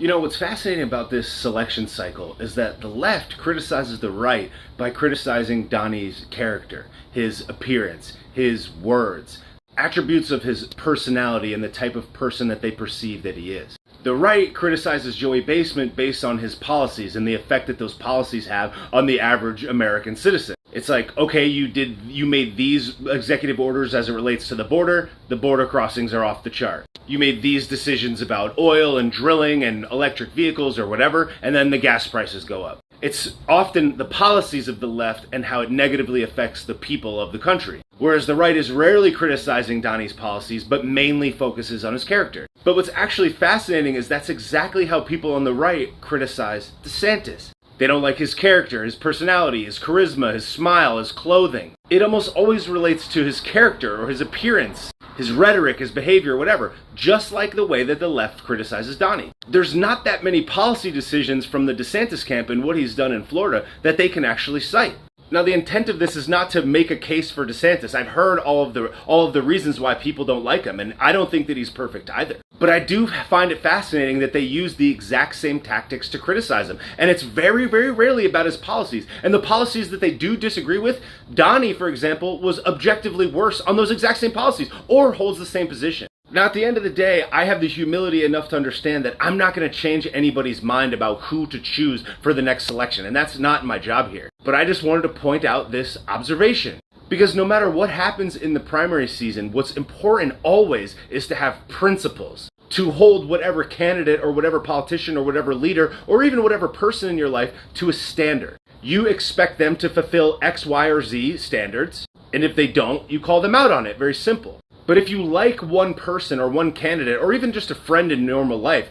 You know, what's fascinating about this selection cycle is that the left criticizes the right by criticizing Donnie's character, his appearance, his words, attributes of his personality and the type of person that they perceive that he is. The right criticizes Joey Basement based on his policies and the effect that those policies have on the average American citizen. It's like, okay, you made these executive orders as it relates to the border crossings are off the chart. You made these decisions about oil and drilling and electric vehicles or whatever, and then the gas prices go up. It's often the policies of the left and how it negatively affects the people of the country. Whereas the right is rarely criticizing Donnie's policies, but mainly focuses on his character. But what's actually fascinating is that's exactly how people on the right criticize DeSantis. They don't like his character, his personality, his charisma, his smile, his clothing. It almost always relates to his character or his appearance, his rhetoric, his behavior, whatever, just like the way that the left criticizes Donnie. There's not that many policy decisions from the DeSantis camp and what he's done in Florida that they can actually cite. Now, the intent of this is not to make a case for DeSantis. I've heard all of the reasons why people don't like him, and I don't think that he's perfect either. But I do find it fascinating that they use the exact same tactics to criticize him. And it's very, very rarely about his policies. And the policies that they do disagree with, Donnie, for example, was objectively worse on those exact same policies, or holds the same position. Now, at the end of the day, I have the humility enough to understand that I'm not going to change anybody's mind about who to choose for the next election, and that's not my job here. But I just wanted to point out this observation. Because no matter what happens in the primary season, what's important always is to have principles. To hold whatever candidate or whatever politician or whatever leader or even whatever person in your life to a standard. You expect them to fulfill X, Y, or Z standards, and if they don't, you call them out on it. Very simple. But if you like one person or one candidate or even just a friend in normal life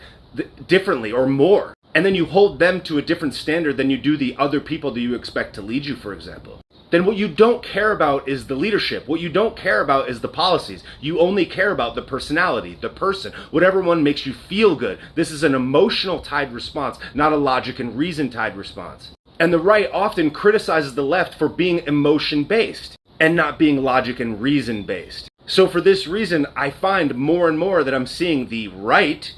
differently or more, and then you hold them to a different standard than you do the other people that you expect to lead you, for example, then what you don't care about is the leadership. What you don't care about is the policies. You only care about the personality, the person, whatever one makes you feel good. This is an emotional tied response, not a logic and reason tied response. And the right often criticizes the left for being emotion based and not being logic and reason based. So for this reason, I find more and more that I'm seeing the right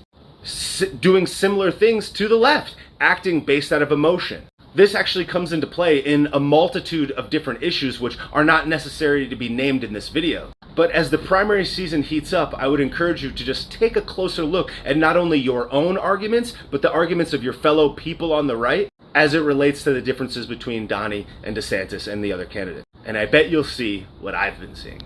doing similar things to the left, acting based out of emotion. This actually comes into play in a multitude of different issues which are not necessary to be named in this video. But as the primary season heats up, I would encourage you to just take a closer look at not only your own arguments, but the arguments of your fellow people on the right as it relates to the differences between Donnie and DeSantis and the other candidate. And I bet you'll see what I've been seeing.